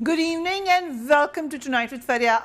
Good evening and welcome to Tonight with Faria.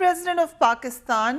president of Pakistan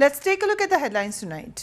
Let's take a look at the headlines tonight.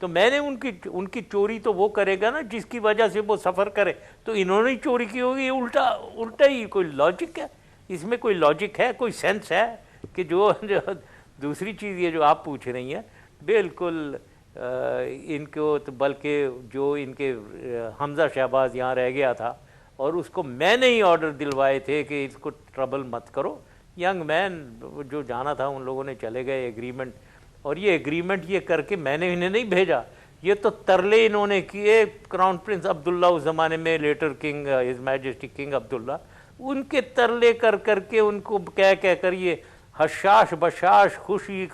تو میں نے ان کی چوری تو وہ کرے گا نا جس کی وجہ سے وہ سفر کرے, تو انہوں نے چوری کی ہوگی. الٹا ہی کوئی لاجک ہے اس میں, کوئی لاجک ہے, کوئی سینس ہے کہ جو دوسری چیز یہ جو آپ پوچھ رہی ہیں بالکل ان کو تو, بلکہ جو ان کے حمزہ شہباز یہاں رہ گیا تھا اور اس کو میں نے ہی آرڈر دلوائے تھے کہ اس کو ٹربل مت کرو, ینگ مین جو جانا تھا ان لوگوں نے چلے گئے ایگریمنٹ, اور یہ ایگریمنٹ یہ کر کے میں نے انہیں نہیں بھیجا, یہ تو ترلے انہوں نے کیے کراؤن پرنس عبداللہ اس زمانے میں, later king his majesty king Abdullah, ان کے ترلے کر کے ان کو کہہ کر یہ حشاش بشاش خوشی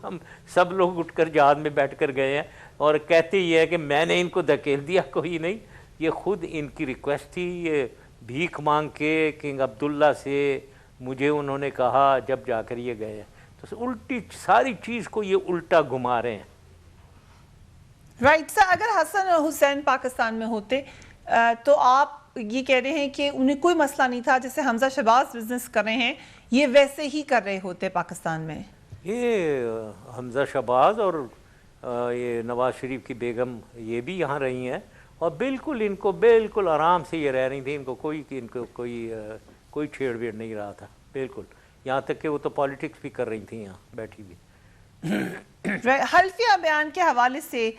ہم سب لوگ اٹھ کر جہاز میں بیٹھ کر گئے ہیں, اور کہتے یہ ہے کہ میں نے ان کو دھکیل دیا, کوئی نہیں, یہ خود ان کی ریکویسٹ تھی, یہ بھیک مانگ کے کنگ عبداللہ سے مجھے انہوں نے کہا جب جا کر یہ گئے ہیں. تو الٹی ساری چیز کو یہ الٹا گھما رہے ہیں. رائٹ سر, اگر حسن حسین پاکستان میں ہوتے تو آپ یہ کہہ رہے ہیں کہ انہیں کوئی مسئلہ نہیں تھا, جیسے حمزہ شہباز بزنس کر رہے ہیں یہ ویسے ہی کر رہے ہوتے پاکستان میں. یہ حمزہ شہباز اور یہ نواز شریف کی بیگم یہ بھی یہاں رہی ہیں, اور بالکل ان کو بالکل آرام سے یہ رہ رہی تھی, ان کو کوئی چھیڑ ویڑ نہیں رہا تھا بالکل, یہاں تک کہ وہ تو پالیٹکس بھی کر رہی تھیں یہاں بیٹھی بھی. حلفیہ بیان کے حوالے سے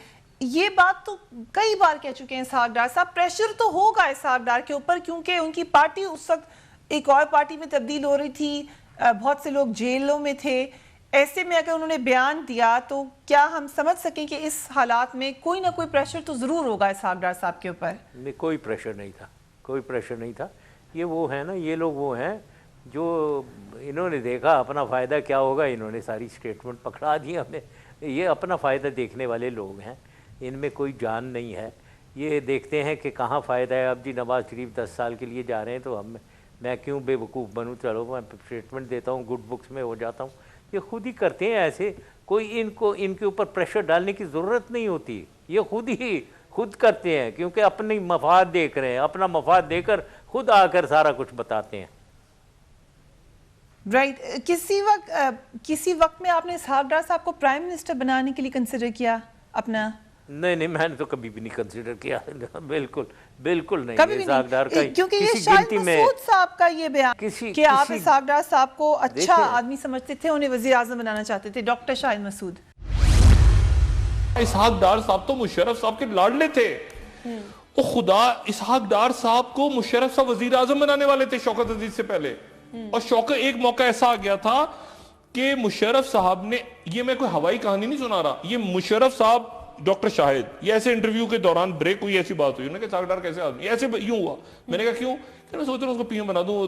یہ بات تو کئی بار کہہ چکے ہیں اسحاق ڈار صاحب, پریشر تو ہوگا اسحاق ڈار کے اوپر کیونکہ ان کی پارٹی اس وقت ایک اور پارٹی میں تبدیل ہو رہی تھی, بہت سے لوگ جیلوں میں تھے, ایسے میں اگر انہوں نے بیان دیا تو کیا ہم سمجھ سکیں کہ اس حالات میں کوئی نہ کوئی پریشر تو ضرور ہوگا اسحاق ڈار صاحب کے اوپر؟ کوئی پریشر نہیں تھا, کوئی پریشر نہیں تھا. یہ وہ ہیں نا, یہ لوگ وہ ہیں جو انہوں نے دیکھا اپنا فائدہ کیا ہوگا, انہوں نے ساری سٹیٹمنٹ پکڑا دی ہمیں. یہ اپنا فائدہ دیکھنے والے لوگ ہیں, ان میں کوئی جان نہیں ہے. یہ دیکھتے ہیں کہ کہاں فائدہ ہے. اب جی نواز شریف 10 سال کے لیے جا رہے ہیں تو میں کیوں بے وقوف بنوں, چلو میں اسٹیٹمنٹ دیتا ہوں, گڈ بکس میں ہو جاتا ہوں. یہ خود ہی کرتے ہیں ایسے, کوئی ان کے اوپر پریشر ڈالنے کی ضرورت نہیں ہوتی, یہ خود کرتے ہیں کیونکہ اپنی مفاد دیکھ رہے ہیں, اپنا مفاد دے کر خود آ کر سارا کچھ بتاتے ہیں. رائٹ, کسی وقت میں آپ نے اسحاق ڈار صاحب کو پرائم منسٹر بنانے کے لیے کنسیڈر کیا اپنا؟ نہیں, میں نے تو کبھی بھی نہیں کنسیڈر کیا, بالکل نہیں. کبھی بھی نہیں, کیونکہ یہ شاہد مسعود صاحب کا یہ بیان کہ آپ اسحاق ڈار صاحب کو اچھا آدمی سمجھتے تھے, انہیں وزیر اعظم بنانا چاہتے تھے, ڈاکٹر شاہد مسعود. اسحاق ڈار صاحب تو مشرف صاحب کے لاڈلے تھے, وہ خدا اسحاق ڈار صاحب کو مشرف صاحب وزیر اعظم بنانے والے تھے شوکت عزیز سے پہلے. اور شوکت ایک موقع ایسا آ گیا تھا کہ مشرف صاحب نے, یہ میں کوئی ہوائی کہانی نہیں سنا رہا, یہ مشرف صاحب ڈاکٹر شاہد, یہ ایسے انٹرویو کے دوران بریک ہوئی, ایسی بات ہوئی, انہوں نے کہا اسحاق ڈار کیسے آدمی, یہ ایسے یوں ہوا. میں نے کہا کیوں, کہ میں سوچ رہا ہوں اس کو پی ایم بنا دوں, وہ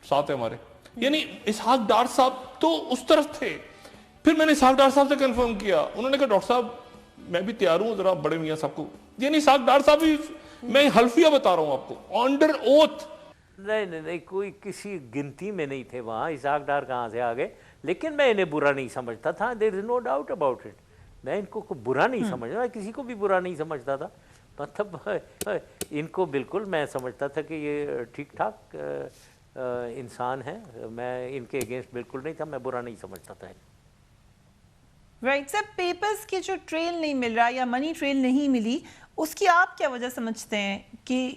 ساتھ ہے ہمارے. یعنی اسحاق ڈار صاحب تو اس طرف تھے. پھر میں نے اسحاق ڈار صاحب سے کنفرم کیا, انہوں نے کہا ڈاکٹر صاحب میں بھی تیار ہوں, ذرا بڑے میاں صاحب کو. یعنی اسحاق ڈار صاحب بھی, میں حلفیہ بتا رہا ہوں آپ کو, آنڈر اوتھ. نہیں, کوئی کسی گنتی میں نہیں تھے وہاں. اسحاق ڈار کہاں سے آ گئے, لیکن میں انہیں برا نہیں سمجھتا تھا, دیر از نو ڈاؤٹ اباؤٹ اٹ. میں ان کو برا نہیں سمجھتا, کسی کو بھی برا نہیں سمجھتا تھا. مطلب ان کو بالکل میں سمجھتا تھا کہ یہ ٹھیک ٹھاک انسان ہیں, میں ان کے اگینسٹ بالکل نہیں تھا, میں برا نہیں سمجھتا تھا. رائٹ سر, پیپرز کی جو ٹریل نہیں مل رہا یا منی ٹریل نہیں ملی, اس کی آپ کیا وجہ سمجھتے ہیں, کہ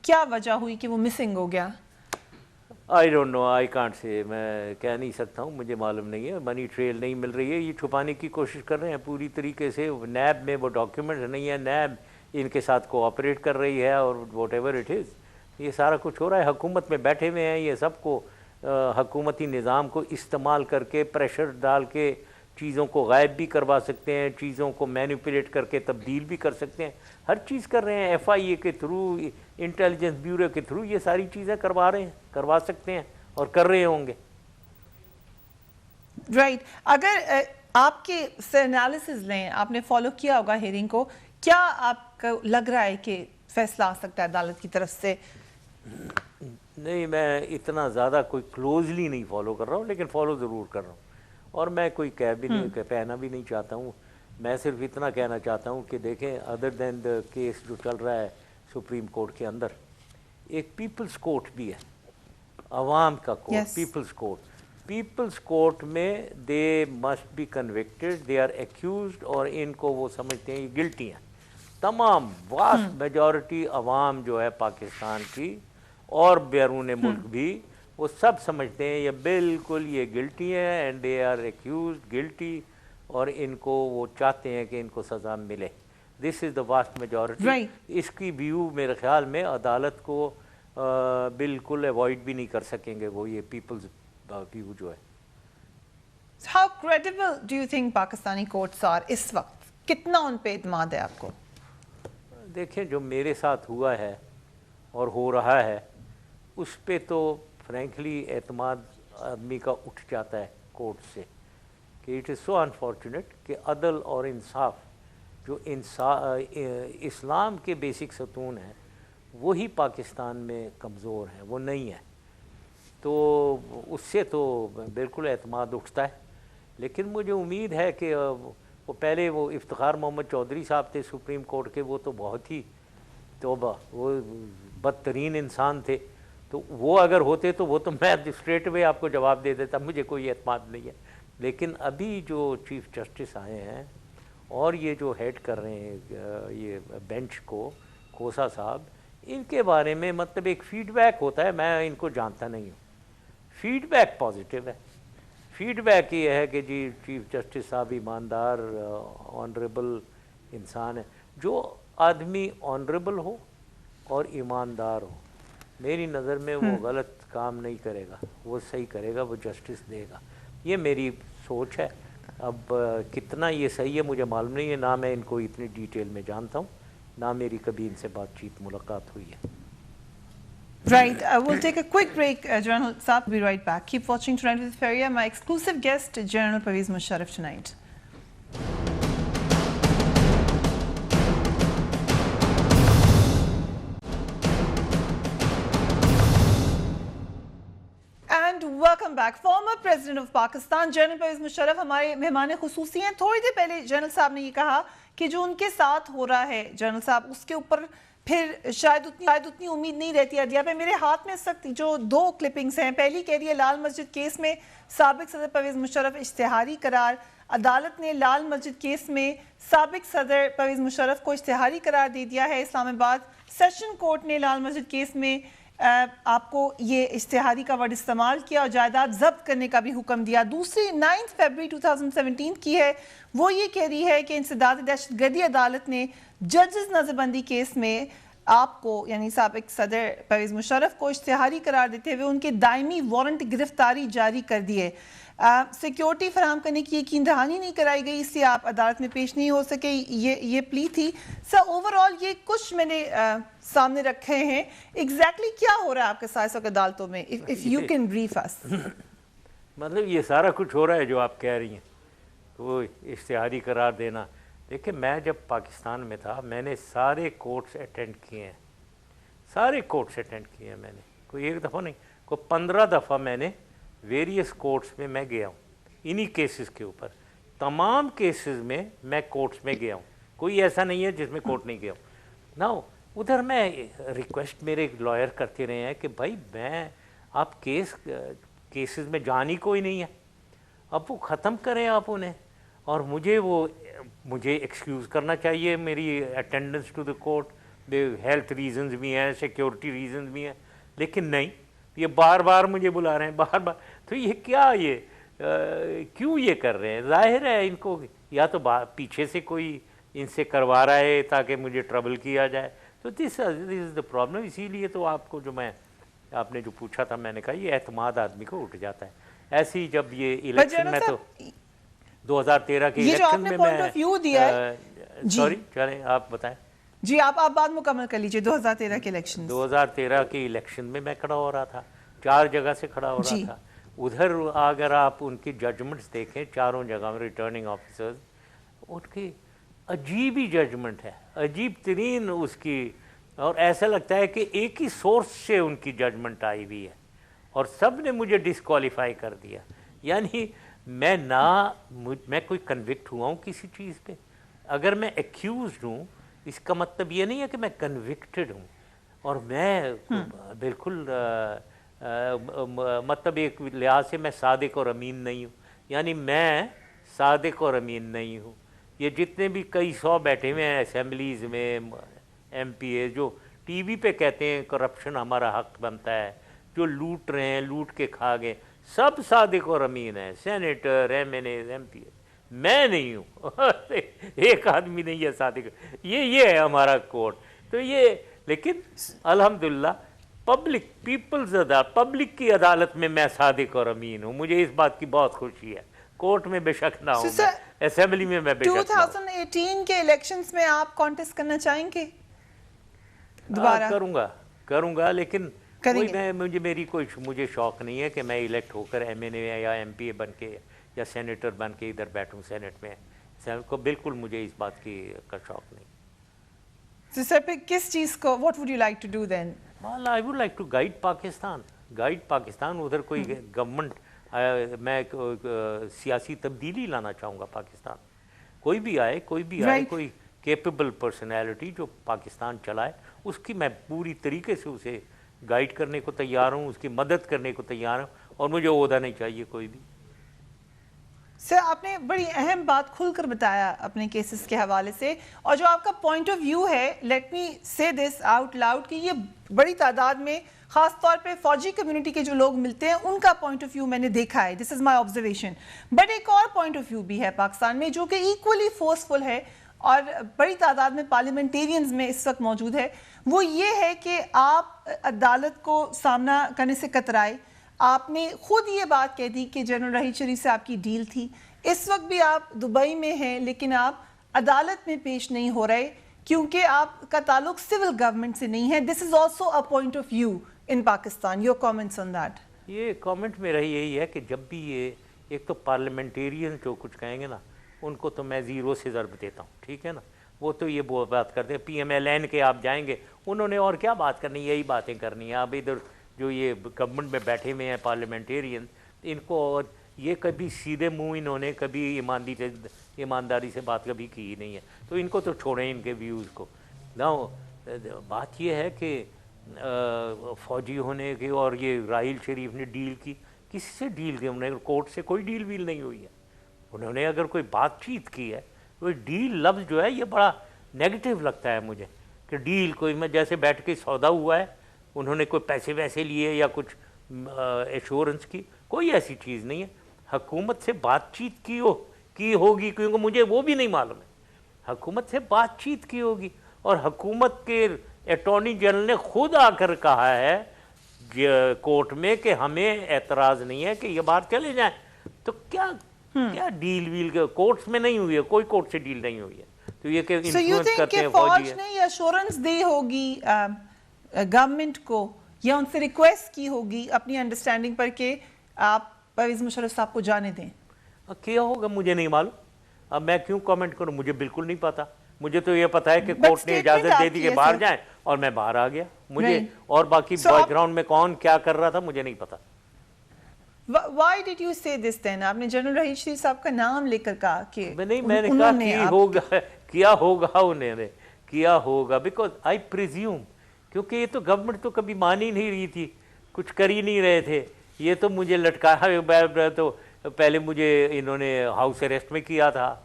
کیا وجہ ہوئی کہ وہ مسنگ ہو گیا؟ I don't know, I can't say, میں کہہ نہیں سکتا ہوں, مجھے معلوم نہیں ہے. منی ٹریل نہیں مل رہی ہے, یہ چھپانے کی کوشش کر رہے ہیں پوری طریقے سے. نیب میں وہ ڈاکیومنٹ نہیں ہے, نیب ان کے ساتھ کوآپریٹ کر رہی ہے, اور واٹ ایور اٹ از, یہ سارا کچھ ہو رہا ہے. حکومت میں بیٹھے ہوئے ہیں یہ سب کو, حکومتی نظام کو استعمال کر کے, پریشر ڈال کے چیزوں کو غائب بھی کروا سکتے ہیں, چیزوں کو مینیپولیٹ کر کے تبدیل بھی کر سکتے ہیں, ہر چیز کر رہے ہیں. ایف آئی اے کے تھرو, انٹیلیجنس بیورو کے تھرو یہ ساری چیزیں کروا رہے ہیں, کروا سکتے ہیں اور کر رہے ہوں گے. رائٹ, اگر آپ کے انالیسز لیں, آپ نے فالو کیا ہوگا ہیئرنگ کو, کیا آپ کو لگ رہا ہے کہ فیصلہ آ سکتا ہے عدالت کی طرف سے؟ نہیں, میں اتنا زیادہ کوئی کلوزلی نہیں فالو کر رہا ہوں, لیکن فالو ضرور کر رہا ہوں, اور میں کوئی کہنا بھی نہیں چاہتا ہوں. میں صرف اتنا کہنا چاہتا ہوں کہ دیکھیں, ادر دین دا کیس جو چل رہا ہے سپریم کورٹ کے اندر, ایک پیپلز کورٹ بھی ہے, عوام کا court, people's court. People's court میں they must be convicted, they are accused, اور ان کو وہ سمجھتے ہیں یہ گلٹی ہیں. تمام واسٹ میجورٹی عوام جو ہے پاکستان کی اور بیرون ملک بھی, وہ سب سمجھتے ہیں یہ بالکل یہ گلٹی ہیں, اینڈ دے آر ایکیوزڈ گلٹی, اور ان کو وہ چاہتے ہیں کہ ان کو سزا ملے. دس از دا واسٹ میجورٹی. اس کی ویو میرے خیال میں عدالت کو بالکل اوائڈ بھی نہیں کر سکیں گے وہ, یہ پیپلز ویو جو ہے. How credible do you think Pakistani courts are اس وقت؟ کتنا ان پہ اعتماد ہے آپ کو؟ دیکھیں جو میرے ساتھ ہوا ہے اور ہو رہا ہے اس پہ تو فرینکلی اعتماد آدمی کا اٹھ جاتا ہے کورٹ سے, کہ اٹ از سو انفارچونیٹ کہ عدل اور انصاف جو اسلام کے بیسک ستون ہیں وہی پاکستان میں کمزور ہیں, وہ نہیں ہے. تو اس سے تو بالکل اعتماد اٹھتا ہے. لیکن مجھے امید ہے کہ وہ پہلے وہ افتخار محمد چودھری صاحب تھے سپریم کورٹ کے, وہ تو بہت ہی توبہ, وہ بدترین انسان تھے. تو وہ اگر ہوتے تو وہ تو میں اسٹریٹ وے آپ کو جواب دے دیتا, مجھے کوئی اعتماد نہیں ہے. لیکن ابھی جو چیف جسٹس آئے ہیں اور یہ جو ہیڈ کر رہے ہیں یہ بینچ کو, کھوسا صاحب, ان کے بارے میں مطلب ایک فیڈ بیک ہوتا ہے, میں ان کو جانتا نہیں ہوں. فیڈ بیک پازیٹیو ہے. فیڈ بیک یہ ہے کہ جی چیف جسٹس صاحب ایماندار آنریبل انسان ہے. جو آدمی آنریبل ہو اور ایماندار ہو, میری نظر میں وہ غلط کام نہیں کرے گا, وہ صحیح کرے گا, وہ جسٹس دے گا. یہ میری سوچ ہے. اب کتنا یہ صحیح ہے مجھے معلوم نہیں ہے, نہ میں ان کو اتنی ڈیٹیل میں جانتا ہوں, نہ میری کبھی ان سے بات چیت ملاقات ہوئی ہے. Right, we'll take a quick break, General Saab. We'll be right back. Keep watching Tonight with Feria. My exclusive guest, General Pervez Musharraf tonight. And welcome back. Former President of Pakistan, General Pervez Musharraf, ہمارے مہمان خصوصی ہیں. تھوڑی دیر پہلے general صاحب نے یہ کہا کہ جو ان کے ساتھ ہو رہا ہے جنرل صاحب, اس کے اوپر پھر شاید اتنی امید نہیں رہتی. ادیا پہ میرے ہاتھ میں اس وقت جو دو کلپنگز ہیں. پہلی کہہ رہی ہے لال مسجد کیس میں سابق صدر پرویز مشرف اشتہاری قرار. عدالت نے لال مسجد کیس میں سابق صدر پرویز مشرف کو اشتہاری قرار دے دیا ہے. اسلام آباد سیشن کورٹ نے لال مسجد کیس میں آپ کو یہ اشتہاری کا ورڈ استعمال کیا اور جائیداد ضبط کرنے کا بھی حکم دیا. دوسری 9 فروری 2017 کی ہے, وہ یہ کہہ رہی ہے کہ انسداد دہشت گردی عدالت نے ججز نظر بندی کیس میں آپ کو یعنی سابق صدر پرویز مشرف کو اشتہاری قرار دیتے ہوئے ان کے دائمی وارنٹ گرفتاری جاری کر دیے. سیکیورٹی فراہم کرنے کی یقین دہانی نہیں کرائی گئی, اس سے آپ عدالت میں پیش نہیں ہو سکے, یہ پلی تھی. سر اوورآل یہ کچھ میں نے سامنے رکھے ہیں. ایگزیکٹلی کیا ہو رہا ہے آپ کے ساتھ عدالتوں میں, if you can brief us. مطلب یہ سارا کچھ ہو رہا ہے جو آپ کہہ رہی ہیں, وہ اشتہاری قرار دینا. دیکھیں میں جب پاکستان میں تھا میں نے سارے کورٹس اٹینڈ کیے ہیں, سارے کورٹس اٹینڈ کیے ہیں میں نے, کوئی ایک دفعہ نہیں, کوئی 15 دفعہ میں نے ویریس کورٹس میں گیا ہوں انہی کیسز کے اوپر. تمام کیسز میں میں کورٹس میں گیا ہوں, کوئی ایسا نہیں ہے جس میں کورٹ نہیں گیا ہوں. نا ادھر میں ریکویسٹ میرے لائر کرتے رہے ہیں کہ بھائی میں آپ کیسز میں جان ہی کوئی نہیں ہے, اب وہ ختم کریں آپ انہیں, اور مجھے ایکسکیوز کرنا چاہیے میری attendance to the court. Health reasons بھی ہیں, سیکیورٹی ریزنز بھی ہیں, لیکن نہیں, یہ بار بار مجھے بلا رہے ہیں بار بار. تو یہ کیا, یہ کیوں یہ کر رہے ہیں؟ ظاہر ہے ان کو یا تو پیچھے سے کوئی ان سے کروا رہا ہے تاکہ مجھے ٹربل کیا جائے. تو دس از دا پرابلم. اسی لیے تو آپ کو آپ نے جو پوچھا تھا میں نے کہا یہ اعتماد آدمی کو اٹھ جاتا ہے. ایسی جب یہ الیکشن میں تو 2013 کے الیکشن میں سوری چلیں آپ بتائیں. جی آپ بات مکمل کر لیجئے. 2013 کے الیکشن 2013 کے الیکشن میں کھڑا ہو رہا تھا, 4 جگہ سے کھڑا ہو رہا تھا. ادھر اگر آپ ان کی ججمنٹس دیکھیں چاروں جگہ میں ریٹرننگ آفیسرز, ان کی عجیب ہی ججمنٹ ہے, عجیب ترین اس کی, اور ایسا لگتا ہے کہ ایک ہی سورس سے ان کی ججمنٹ آئی ہوئی ہے اور سب نے مجھے ڈسکوالیفائی کر دیا. یعنی میں کوئی کنوکٹ ہوا ہوں کسی چیز پہ, اگر میں ایکیوزڈ ہوں اس کا مطلب یہ نہیں ہے کہ میں کنوکٹڈ ہوں. اور میں بالکل مطلب ایک لحاظ سے میں صادق اور امین نہیں ہوں، یعنی میں صادق اور امین نہیں ہوں. یہ جتنے بھی کئی 100 بیٹھے ہوئے ہیں اسمبلیز میں ایم پی اے جو ٹی وی پہ کہتے ہیں کرپشن ہمارا حق بنتا ہے، جو لوٹ رہے ہیں، لوٹ کے کھا گئے، سب صادق اور امین ہیں، سینیٹر، ایم این اے، ایم پی اے. میں نہیں ہوں ایک آدمی نہیں ہے صادق. یہ ہے ہمارا کوڈ. تو یہ لیکن الحمدللہ پبلک کی عدالت میں صادق اور امین ہوں. مجھے اس بات کی بہت خوشی ہے. کورٹ میں بے شک نہ ہوں، اسمبلی میں بے شک نہ ہوں. 2018 کے الیکشنز میں آپ کانٹیسٹ کرنا چاہیں گے دوبارہ؟ کروں گا لیکن مجھے شوق نہیں ہے کہ میں الیکٹ ہو کر ایم این اے یا ایم پی اے بن کے یا سینیٹر بن کے ادھر بیٹھوں سینٹ میں. کو بالکل مجھے اس بات کا شوق نہیں. سر پہ کس چیز کو what would you like to do then? Well, I would like to guide Pakistan. ادھر کوئی گورنمنٹ، میں سیاسی تبدیلی لانا چاہوں گا پاکستان. کوئی بھی آئے کوئی کیپیبل پرسنالٹی جو پاکستان چلائے، اس کی میں پوری طریقے سے اسے گائیڈ کرنے کو تیار ہوں، اس کی مدد کرنے کو تیار ہوں، اور مجھے عہدہ نہیں چاہیے کوئی بھی. سر آپ نے بڑی اہم بات کھل کر بتایا اپنے کیسز کے حوالے سے، اور جو آپ کا پوائنٹ آف ویو ہے، لیٹ می سے دس آؤٹ لاؤڈ، کہ یہ بڑی تعداد میں خاص طور پہ فوجی کمیونٹی کے جو لوگ ملتے ہیں ان کا پوائنٹ آف ویو میں نے دیکھا ہے. This is my observation. But ایک اور پوائنٹ آف ویو بھی ہے پاکستان میں جو کہ ایکولی فورسفل ہے اور بڑی تعداد میں پارلیمنٹیرینز میں اس وقت موجود ہے. وہ یہ ہے کہ آپ عدالت کو سامنا کرنے سے کترائے. آپ نے خود یہ بات کہہ دی کہ جنرل رحیل شریف سے آپ کی ڈیل تھی. اس وقت بھی آپ دبئی میں ہیں لیکن آپ عدالت میں پیش نہیں ہو رہے کیونکہ آپ کا تعلق سول گورنمنٹ سے نہیں ہے. This is also a point of view in Pakistan. Your comments on that? یہ کامنٹ میرا یہی ہے کہ جب بھی یہ ایک تو پارلیمنٹیرین جو کچھ کہیں گے نا، ان کو تو میں 0 سے ضرب دیتا ہوں، ٹھیک ہے نا. وہ تو یہ بات کرتے ہیں. پی ایم ایل این کے آپ جائیں گے، انہوں نے اور کیا بات کرنی، یہی باتیں کرنی ہیں. آپ ادھر جو یہ گورنمنٹ میں بیٹھے ہوئے ہیں پارلیمنٹیرین، ان کو اور یہ کبھی سیدھے منہ انہوں نے کبھی ایمانداری سے بات کبھی کی نہیں ہے. تو ان کو تو چھوڑیں ان کے ویوز کو. بات یہ ہے کہ فوجی ہونے کی اور یہ راحیل شریف نے ڈیل کی، کسی سے ڈیل کی؟ انہوں نے کورٹ سے کوئی ڈیل ویل نہیں ہوئی ہے. انہوں نے اگر کوئی بات چیت کی ہے، وہ ڈیل لفظ جو ہے یہ بڑا نیگیٹو لگتا ہے مجھے کہ ڈیل کوئی میں جیسے بیٹھ کے سودا ہوا ہے، انہوں نے کوئی پیسے ویسے لیے یا کچھ ایشورنس کی، کوئی ایسی چیز نہیں ہے. حکومت سے بات چیت کی ہوگی کیونکہ مجھے وہ بھی نہیں معلوم ہے. حکومت سے بات چیت کی ہوگی، اور حکومت کے اٹارنی جنرل نے خود آ کر کہا ہے کورٹ میں کہ ہمیں اعتراض نہیں ہے کہ یہ بات چلے جائیں. تو کیا ڈیل ویل کورٹس میں نہیں ہوئی ہے، کوئی کورٹ سے ڈیل نہیں ہوئی ہے. تو یہ کہ انفلوئنس کرتے ہیں فوج نے یہ ایشورنس دی ہوگی گورنمنٹ کو یا ان سے ریکویسٹ کی ہوگی اپنی انڈرسٹینڈنگ پر کہ آپ پرویز مشرف صاحب کو جانے دیں؟ کیا ہوگا مجھے نہیں معلوم. اب میں کیوں کامنٹ کروں، مجھے بالکل نہیں پتا. مجھے تو یہ پتا ہے کہ کورٹ نے اجازت دے دی کہ باہر جائیں، اور میں باہر آ گیا. مجھے اور باقی بیک گراؤنڈ میں کون کیا کر رہا تھا مجھے نہیں پتا. Why did you say this then? آپ نے جنرل رحیل شریف صاحب کا نام لے کر کہا کہ نہیں، میں نے کہا کیا ہوگا انہوں نے کیا ہوگا، بیکاز آئی پریزیوم، کیونکہ یہ تو گورنمنٹ تو کبھی مان ہی نہیں رہی تھی، کچھ کر ہی نہیں رہے تھے. یہ تو مجھے لٹکایا، تو پہلے مجھے انہوں نے ہاؤس اریسٹ میں کیا تھا،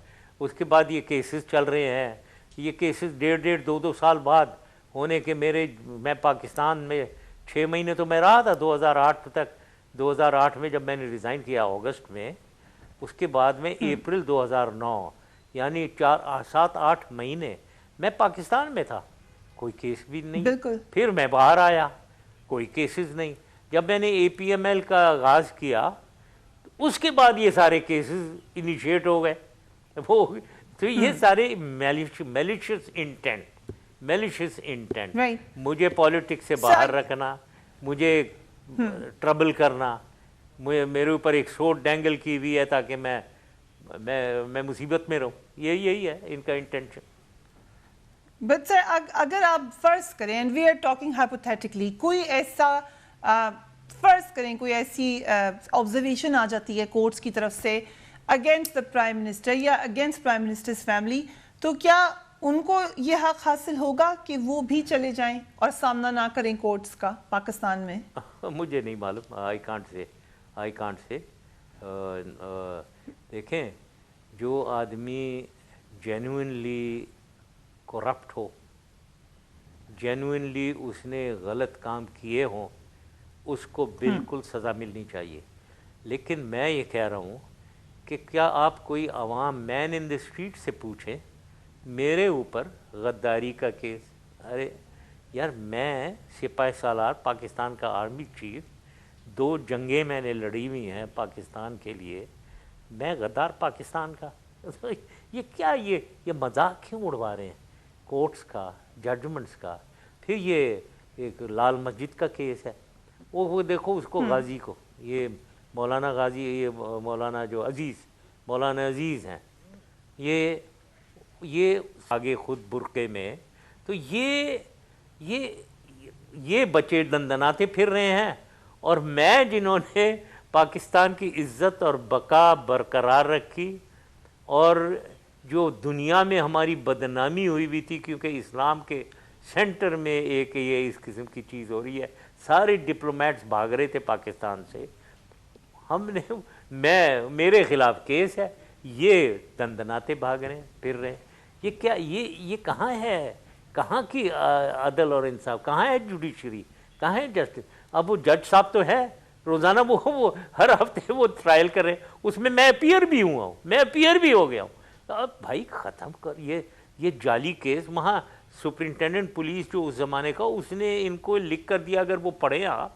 اس کے بعد یہ کیسز چل رہے ہیں. یہ کیسز 1.5 2 سال بعد ہونے کے میں پاکستان میں 6 مہینے تو میں رہا تھا 2008 تک. 2008 میں جب میں نے ریزائن کیا اگست میں، اس کے بعد میں اپریل 2009، یعنی 7-8 مہینے میں پاکستان میں تھا، کوئی کیس بھی نہیں. پھر میں باہر آیا، کوئی کیسز نہیں. جب میں نے اے پی ایم ایل کا آغاز کیا اس کے بعد یہ سارے کیسز انیشیٹ ہو گئے. تو یہ سارے میلیشیس انٹینٹ، مجھے پالیٹکس سے باہر رکھنا، مجھے ٹربل کرنا، میرے اوپر ایک سوٹ ڈینگل کی ہوئی ہے تاکہ میں مصیبت میں رہوں. یہی ہے ان کا انٹینشن. بٹ سر اگر آپ فرض کریں، and we are talking hypothetically, کوئی ایسا فرض کریں کوئی ایسی آبزرویشن آ جاتی ہے کورٹس کی طرف سے اگینسٹ دا پرائم منسٹر یا اگینسٹ پرائم منسٹرز فیملی، تو کیا ان کو یہ حق حاصل ہوگا کہ وہ بھی چلے جائیں اور سامنا نہ کریں کورٹس کا پاکستان میں؟ مجھے نہیں معلوم, آئی کانٹ سے. دیکھیں, جو آدمی جینوئنلی کرپٹ ہو, جینوئنلی اس نے غلط کام کیے ہوں, اس کو بالکل سزا ملنی چاہیے. لیکن میں یہ کہہ رہا ہوں کہ کیا آپ کوئی عوام مین ان دی اسٹریٹ سے پوچھیں میرے اوپر غداری کا کیس؟ ارے یار, میں سپاہی سالار, پاکستان کا آرمی چیف, 2 جنگیں میں نے لڑی ہوئی ہیں پاکستان کے لیے, میں غدار پاکستان کا. یہ کیا, یہ مذاق کیوں اڑوا رہے ہیں کورٹس کا, ججمنٹس کا؟ پھر یہ ایک لال مسجد کا کیس ہے, وہ دیکھو اس کو, غازی کو, یہ مولانا غازی, یہ مولانا جو مولانا عزیز ہیں, یہ آگے خود برقعے میں, تو یہ بچے دندناتے پھر رہے ہیں. اور میں جنہوں نے پاکستان کی عزت اور بقا برقرار رکھی, اور جو دنیا میں ہماری بدنامی ہوئی تھی کیونکہ اسلام کے سینٹر میں ایک یہ اس قسم کی چیز ہو رہی ہے, سارے ڈپلومیٹس بھاگ رہے تھے پاکستان سے, میرے خلاف کیس ہے, یہ دندناتے بھاگ رہے ہیں, پھر رہے ہیں. یہ کیا, یہ کہاں ہے, کہاں کی عدل اور انصاف, کہاں ہے جوڈیشری, کہاں ہے جسٹس؟ اب وہ جج صاحب تو ہے, روزانہ وہ ہر ہفتے وہ ٹرائل کر رہے ہیں, اس میں میں اپیئر بھی ہوا ہوں, میں اپیئر بھی ہو گیا ہوں. اب بھائی ختم کر یہ جعلی کیس. وہاں سپرنٹینڈنٹ پولیس جو اس زمانے کا, اس نے ان کو لکھ کر دیا, اگر وہ پڑھیں آپ,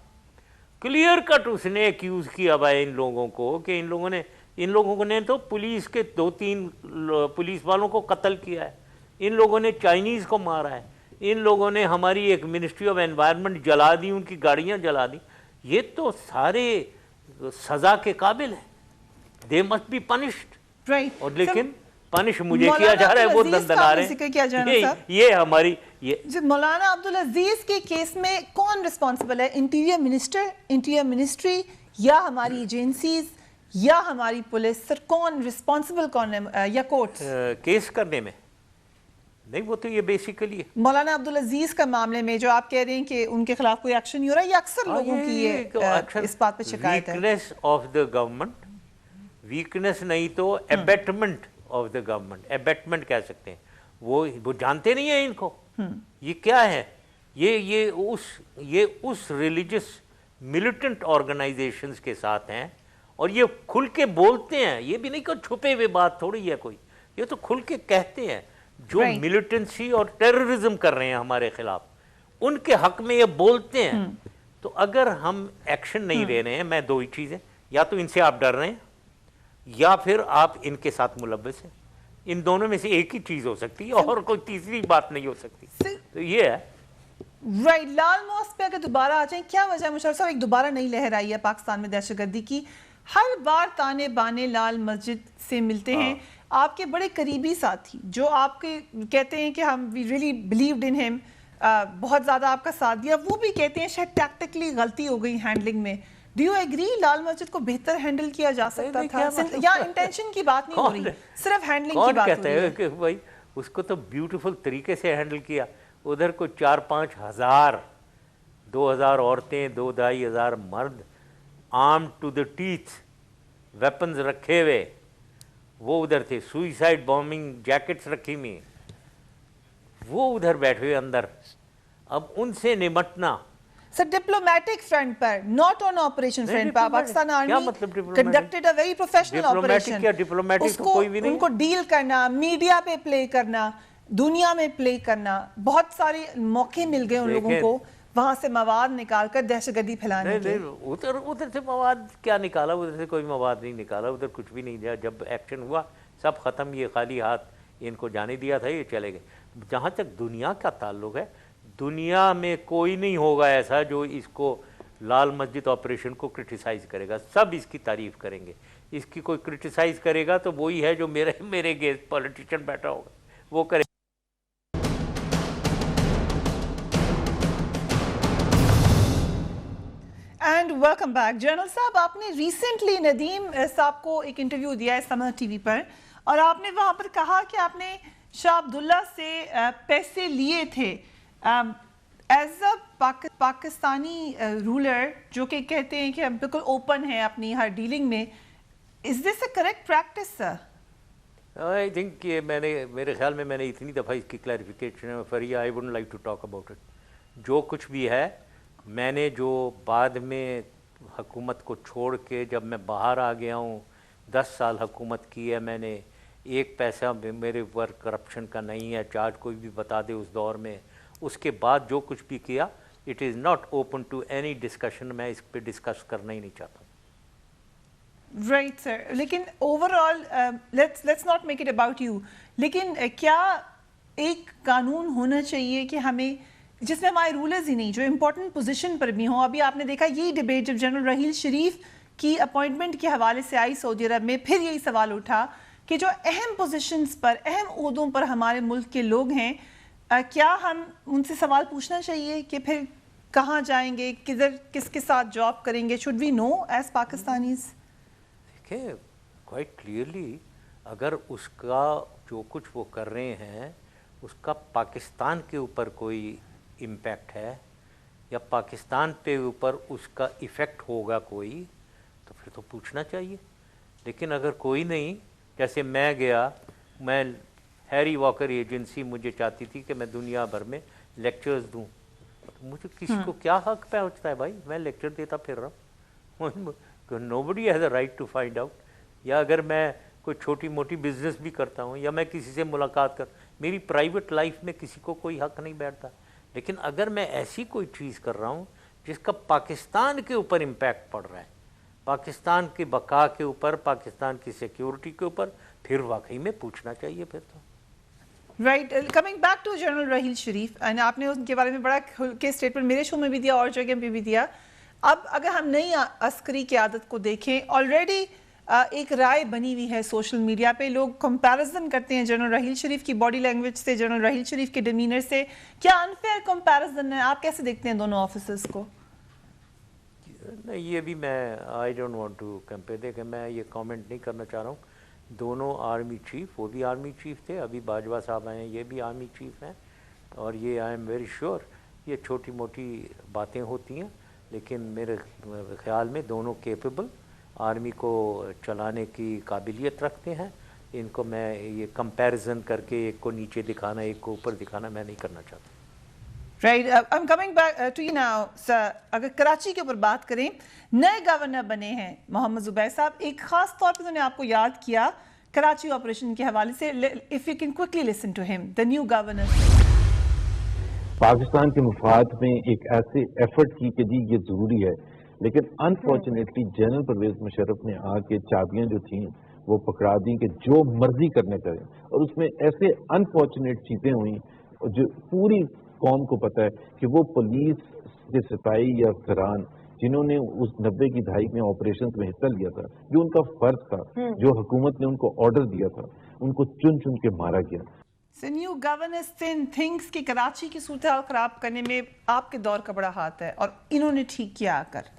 کلیئر کٹ اس نے ایکیوز کیا بھائی ان لوگوں کو کہ ان لوگوں نے تو پولیس کے 2-3 پولیس والوں کو قتل کیا ہے, ان لوگوں نے چائنیز کو مارا ہے, ان لوگوں نے ہماری ایک منسٹری آف انوائرمنٹ جلا دی, ان کی گاڑیاں جلا دی. یہ تو سارے سزا کے قابل ہیں, دے مسٹ بی پنشڈ. اور لیکن پنش مجھے کیا جا رہا ہے, وہ دندنا رہے ہیں. یہ ہماری مولانا عبدالعزیز کے کیس میں کون رسپانسبل ہے؟ انٹیریئر منسٹری یا ہماری ایجنسیز یا ہماری پولیس؟ سر کون رسپانسبل, کون ہے, یا کورٹس کیس کرنے میں؟ نہیں, وہ تو یہ بیسیکلی مولانا عبدالعزیز کا معاملے میں جو آپ کہہ رہے ہیں کہ ان کے خلاف کوئی ایکشن نہیں ہو رہا, یہ اکثر لوگوں کی یہ اس بات پہ شکایت ہے. Weakness of the government, weakness نہیں تو ایبیٹمنٹ آف دا گورنمنٹ, ایبیٹمنٹ کہہ سکتے ہیں. وہ جانتے نہیں ہیں ان کو, یہ کیا ہے, یہ اس ریلیجس ملیٹنٹ آرگنائزیشنز کے ساتھ ہیں, اور یہ کھل کے بولتے ہیں. یہ بھی نہیں کہ چھپے ہوئے بات تھوڑی ہے کوئی, یہ تو کھل کے کہتے ہیں. جو ملیٹنسی اور ٹیررزم کر رہے ہیں ہمارے خلاف, ان کے حق میں یہ بولتے ہیں. تو اگر ہم ایکشن نہیں لے رہے ہیں, میں 2 ہی چیزیں, یا تو ان سے آپ ڈر رہے ہیں یا پھر آپ ان کے ساتھ ملوث ہیں. ان دونوں میں سے ایک ہی چیز ہو سکتی ہے, اور کوئی تیسری بات نہیں ہو سکتی. تو یہ ہے. رائٹ, لال موسک پہ اگر دوبارہ آ جائیں, کیا وجہ مشرف صاحب ایک دوبارہ نئی لہر آئی ہے پاکستان میں دہشت گردی کی؟ ہر بار تانے بانے لال مسجد سے ملتے ہیں آپ کے بڑے قریبی ساتھی, جو آپ کے کہتے ہیں کہ ہم وی ریئلی بلیوڈ ان ہم, بہت زیادہ آپ کا ساتھ دیا, وہ بھی کہتے ہیں شاید ٹیکٹیکلی غلطی ہو گئی ہینڈلنگ میں. Do you agree Lal Masjid کو بہتر ہینڈل کیا جا سکتا تھا, یا انٹینشن کی بات نہیں ہو رہی, صرف ہینڈلنگ کی بات ہو رہی ہے؟ کہ بھائی اس کو تو بیوٹیفل طریقے سے ہینڈل کیا. ادھر کو 4-5 ہزار, 2000 عورتیں, 2-2.5 مرد, آرم ٹو دا ٹیتھ, ویپنز رکھے ہوئے, وہ ادھر تھے. سوئسائڈ بومبنگ جیکٹس رکھی ہوئی, وہ ادھر بیٹھے ہوئے اندر. اب ان سے نمٹنا سر ڈپلومیٹک فرنٹ پر, ناٹ آن آپریشن فرنٹ پر, Pakistan army conducted a very professional operation. اس کو ان کو ڈیل کرنا, میڈیا پہ پلے کرنا, دنیا میں پلے کرنا, بہت سارے موقع مل گئے ان لوگوں کو وہاں سے مواد نکال کر دہشت گردی پھیلانے کے. ادھر سے مواد کیا نکالا, ادھر سے کوئی مواد نہیں نکالا, ادھر کچھ بھی نہیں دیا. جب ایکشن ہوا سب ختم, یہ خالی ہاتھ ان کو جانے دیا تھا, یہ چلے گئے. جہاں تک دنیا کا تعلق ہے, دنیا میں کوئی نہیں ہوگا ایسا جو اس کو لال مسجد آپریشن کو کرٹیسائز کرے گا. سب اس کی تعریف کریں گے. اس کی کوئی کرٹیسائز کرے گا تو وہی ہے جو میرے گیس پولیٹیشین بیٹھا ہوگا, وہ کرے. And welcome back. جنرل صاحب, آپ نے ریسنٹلی ندیم صاحب کو ایک انٹرویو دیا ہے سمر ٹی وی پر, اور آپ نے وہاں پر کہا کہ آپ نے شاہ عبداللہ سے پیسے لیے تھے ایز اے پاکستانی رولر جو کہ کہتے ہیں کہ ہم بالکل اوپن ہیں اپنی ہر ڈیلنگ میں, is this a correct practice sir? I think کہ میرے خیال میں نے اتنی دفعہ اس کی کلیریفیکیشن فری, I wouldn't like to talk about it. جو کچھ بھی ہے میں نے جو بعد میں حکومت کو چھوڑ کے جب میں باہر آ گیا ہوں, 10 سال حکومت کی ہے میں نے, ایک پیسہ میرے اوپر کرپشن کا نہیں ہے, چارج کوئی بھی بتا دے اس دور میں. اس کے بعد جو کچھ بھی کیا it is not open to any discussion, میں اس پہ ڈسکس کرنا ہی نہیں چاہتا ہوں. رائٹ سر, لیکن over all let's not make it about you, لیکن کیا ایک قانون ہونا چاہیے کہ ہمیں جس میں ہمارے رولرز ہی نہیں جو امپورٹنٹ پوزیشن پر بھی ہوں. ابھی آپ نے دیکھا یہی ڈبیٹ جب جنرل رحیل شریف کی اپوائنٹمنٹ کے حوالے سے آئی سعودی عرب میں, پھر یہی سوال اٹھا کہ جو اہم پوزیشنز پر, اہم عہدوں پر ہمارے ملک کے لوگ ہیں, کیا ہم ان سے سوال پوچھنا چاہیے کہ پھر کہاں جائیں گے, کدھر کس کے ساتھ جاب کریں گے؟ Should we know as Pakistanis? دیکھیں کوائٹ کلیئرلی اگر اس کا جو کچھ وہ کر رہے ہیں اس کا پاکستان کے اوپر کوئی امپیکٹ ہے یا پاکستان پہ اوپر اس کا ایفیکٹ ہوگا کوئی, تو پھر تو پوچھنا چاہیے. لیکن اگر کوئی نہیں, جیسے میں گیا, میں ہیری واکر ایجنسی مجھے چاہتی تھی کہ میں دنیا بھر میں لیکچرز دوں, مجھے کسی کو کیا حق پہنچتا ہے بھائی, میں لیکچر دیتا پھر رہا ہوں, nobody has a right to find out. یا اگر میں کوئی چھوٹی موٹی بزنس بھی کرتا ہوں یا میں کسی سے ملاقات کر, میری پرائیویٹ لائف میں کسی کو کوئی حق نہیں بیٹھتا. لیکن اگر میں ایسی کوئی چیز کر رہا ہوں جس کا پاکستان کے اوپر امپیکٹ پڑ رہا ہے, پاکستان کی بقا کے اوپر, پاکستان کی سیکیورٹی کے اوپر, پھر واقعی میں پوچھنا چاہیے پھر تو. Right, coming back to general Raheel Sharif, آپ نے ان کے بارے میں بڑا کھل کے اسٹیٹمنٹ میرے شو میں بھی دیا اور جگہ پہ بھی دیا. اب اگر ہم نئی عسکری قیادت کو دیکھیں, آلریڈی ایک رائے بنی ہوئی ہے سوشل میڈیا پہ, لوگ کمپیرزن کرتے ہیں جنرل رحیل شریف کی باڈی لینگویج سے, جنرل رحیل شریف کے ڈیمینر سے. کیا انفیئر کمپیرزن ہے؟ آپ کیسے دیکھتے ہیں دونوں آفیسرز کو؟ نہیں, یہ بھی میں I don't want to compare, دیکھیں میں یہ کامنٹ نہیں کرنا چاہ رہا ہوں. دونوں آرمی چیف, وہ بھی آرمی چیف تھے, ابھی باجوہ صاحب آئے ہیں, یہ بھی آرمی چیف ہیں, اور یہ آئی ایم ویری شیور یہ چھوٹی موٹی باتیں ہوتی ہیں, لیکن میرے خیال میں دونوں کیپیبل, آرمی کو چلانے کی قابلیت رکھتے ہیں. ان کو میں یہ کمپیریزن کر کے ایک کو نیچے دکھانا ایک کو اوپر دکھانا میں نہیں کرنا چاہتا. Right, I am coming back to you now sir. اگر کراچی کے اوپر بات کریں, نئے گورنر بنے ہیں محمد زبیر صاحب, ایک خاص طور پہ انہوں نے آپ کو یاد کیا کراچی آپریشن کے حوالے سے. If you can quickly listen to him, the new governor. Pakistan کے مفاد میں ایک ایسے ایفرٹ کی کہ جی یہ ضروری ہے, لیکن انفارچونیٹلی جنرل پرویز مشرف نے آ کے چابیاں جو تھیں وہ پکڑا دیں کہ جو مرضی کرنے کریں, اور اس میں ایسے انفارچونیٹ چیزیں ہوئیں جو پوری قوم کو پتہ ہے کہ وہ پولیس کے سپاہی یا افسران جنہوں نے اس 90 کی دہائی میں آپریشنز میں حصہ لیا تھا, جو ان کا فرض تھا, جو حکومت نے ان کو آرڈر دیا تھا, ان کو چن چن کے مارا گیا. نیو گورنر تھنکس کہ کراچی کی صورتحال خراب کرنے میں آپ کے دور کا بڑا ہاتھ ہے, اور انہوں نے ٹھیک کیا آ کر.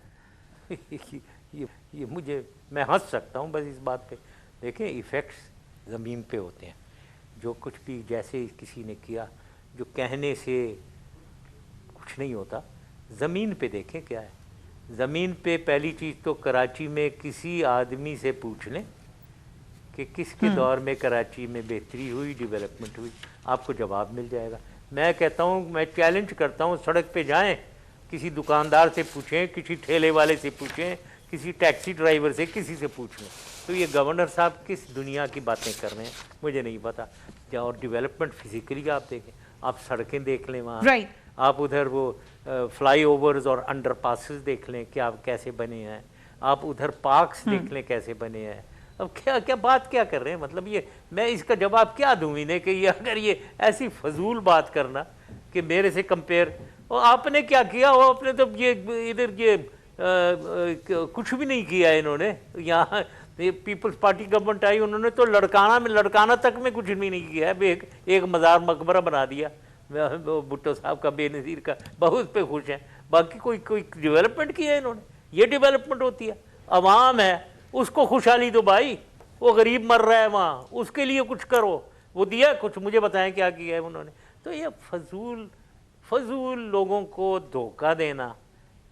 یہ مجھے, میں ہنس سکتا ہوں بس اس بات پہ. دیکھیں ایفیکٹس زمین پہ ہوتے ہیں, جو کچھ بھی جیسے کسی نے کیا, جو کہنے سے کچھ نہیں ہوتا, زمین پہ دیکھیں کیا ہے. زمین پہ پہلی چیز تو کراچی میں کسی آدمی سے پوچھ لیں کہ کس کے دور میں کراچی میں بہتری ہوئی, ڈیولپمنٹ ہوئی, آپ کو جواب مل جائے گا. میں کہتا ہوں, میں چیلنج کرتا ہوں, سڑک پہ جائیں, کسی دکاندار سے پوچھیں, کسی ٹھیلے والے سے پوچھیں, کسی ٹیکسی ڈرائیور سے, کسی سے پوچھ لیں. تو یہ گورنر صاحب کس دنیا کی باتیں کر رہے ہیں مجھے نہیں پتا. اور ڈیولپمنٹ فزیکلی آپ دیکھیں, آپ سڑکیں دیکھ لیں وہاں, آپ ادھر وہ فلائی اوورز اور انڈر پاسز دیکھ لیں کہ آپ کیسے بنے ہیں, آپ ادھر پارکس دیکھ لیں کیسے بنے ہیں. اب کیا بات کیا کر رہے ہیں, مطلب یہ میں اس کا جواب کیا دوں انہیں کہ یہ اگر یہ ایسی فضول بات کرنا کہ میرے سے کمپیئر, اور آپ نے کیا کیا, وہ آپ نے تو یہ ادھر یہ کچھ بھی نہیں کیا انہوں نے. یہاں پیپلز پارٹی گورنمنٹ آئی, انہوں نے تو لڑکانہ تک میں کچھ بھی نہیں کیا ہے. ایک مزار مقبرہ بنا دیا بھٹو صاحب کا, بے نظیر کا, بہت پہ خوش ہیں. باقی کوئی ڈیولپمنٹ کیا ہے انہوں نے. یہ ڈیولپمنٹ ہوتی ہے. عوام ہے اس کو خوشحالی دو بھائی, وہ غریب مر رہا ہے وہاں, اس کے لیے کچھ کرو. وہ دیا کچھ مجھے بتائیں کیا کیا ہے انہوں نے. تو یہ فضول لوگوں کو دھوکہ دینا,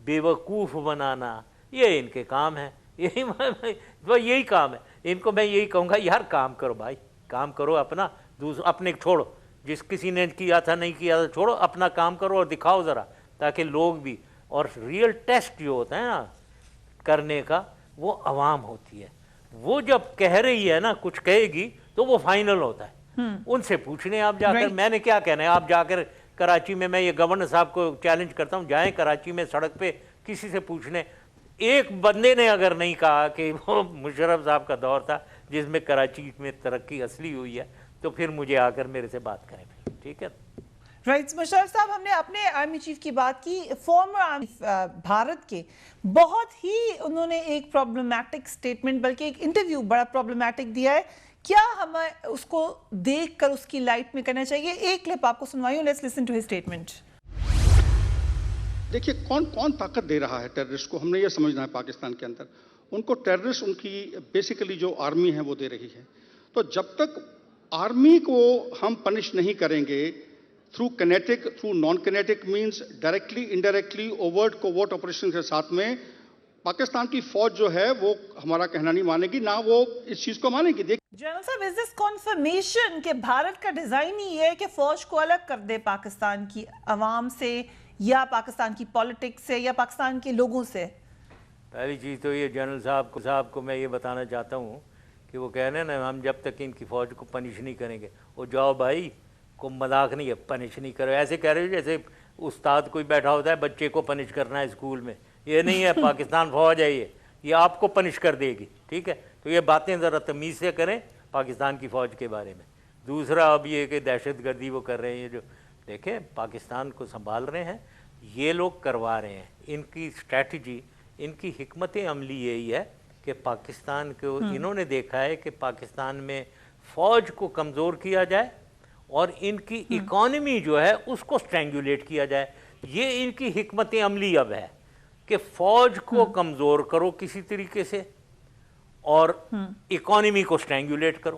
بیوقوف بنانا, یہ ان کے کام ہے, یہی کام ہے ان کو. میں یہی کہوں گا یار کام کرو بھائی, کام کرو اپنا, اپنے چھوڑو, جس کسی نے کیا تھا نہیں کیا تھا چھوڑو, اپنا کام کرو اور دکھاؤ ذرا, تاکہ لوگ بھی. اور ریئل ٹیسٹ جو ہوتا ہے نا کرنے کا وہ عوام ہوتی ہے. وہ جب کہہ رہی ہے نا کچھ کہے گی تو وہ فائنل ہوتا ہے. ان سے پوچھنے آپ جا کر, میں نے کیا کہنا ہے, آپ جا کر کراچی میں, میں یہ گورنر صاحب کو چیلنج کرتا ہوں, جائیں کراچی میں سڑک پہ کسی سے پوچھنے, ایک بندے نے اگر نہیں کہا کہ وہ مشرف صاحب کا دور تھا جس میں کراچی میں ترقی اصلی ہوئی ہے, تو پھر مجھے آ کر میرے سے بات کریں, ٹھیک ہے. رائٹ مشرف صاحب, ہم نے اپنے آرمی چیف کی بات کی, فارمر بھارت کے, بہت ہی انہوں نے ایک پرابلمیٹک سٹیٹمنٹ, بلکہ ایک انٹرویو بڑا پرابلمیٹک دیا ہے. کیا ہمیں اس کو دیکھ کر اس کی لائٹ میں کرنا چاہیے؟ ایک کلپ آپ کو سنوائی ہوں, let's listen to his statement. دیکھیے کون طاقت دے رہا ہے ٹیررسٹ کو, ہم نے یہ سمجھنا ہے پاکستان کے اندر. ان کو ٹیررسٹ ان کی بیسیکلی جو آرمی ہے وہ دے رہی ہے. تو جب تک آرمی کو ہم پنش نہیں کریں گے through kinetic, through non kinetic means, directly indirectly, overt covert operation کے ساتھ میں, پاکستان کی فوج جو ہے وہ ہمارا کہنا نہیں مانے گی, نہ وہ اس چیز کو مانے گی. جنرل صاحب, از دس کنفرمیشن کہ بھارت کا ڈیزائن ہی ہے کہ فوج کو الگ کر دے پاکستان کی عوام سے, یا پاکستان کی پالیٹکس سے, یا پاکستان کے لوگوں سے؟ پہلی چیز تو یہ جنرل صاحب کو میں یہ بتانا چاہتا ہوں کہ وہ کہہ رہے ہیں نا ہم جب تک ان کی فوج کو پنش نہیں کریں گے, وہ جاؤ بھائی کو مذاق نہیں ہے, پنش نہیں کرو. ایسے کہہ رہے ہو جیسے استاد کوئی بیٹھا ہوتا ہے بچے کو پنش کرنا ہے اسکول میں. یہ نہیں ہے, پاکستان فوج ہے, یہ آپ کو پنش کر دے گی, ٹھیک ہے. تو یہ باتیں ذرا تمیز سے کریں پاکستان کی فوج کے بارے میں. دوسرا اب یہ کہ دہشت گردی وہ کر رہے ہیں, یہ جو دیکھیں پاکستان کو سنبھال رہے ہیں, یہ لوگ کروا رہے ہیں. ان کی اسٹریٹجی, ان کی حکمت عملی یہی ہے کہ پاکستان کو انہوں نے دیکھا ہے کہ پاکستان میں فوج کو کمزور کیا جائے اور ان کی اکانومی جو ہے اس کو سٹرینگولیٹ کیا جائے. یہ ان کی حکمت عملی اب ہے کہ فوج کو کمزور کرو کسی طریقے سے اور اکانومی کو سٹرینگولیٹ کرو.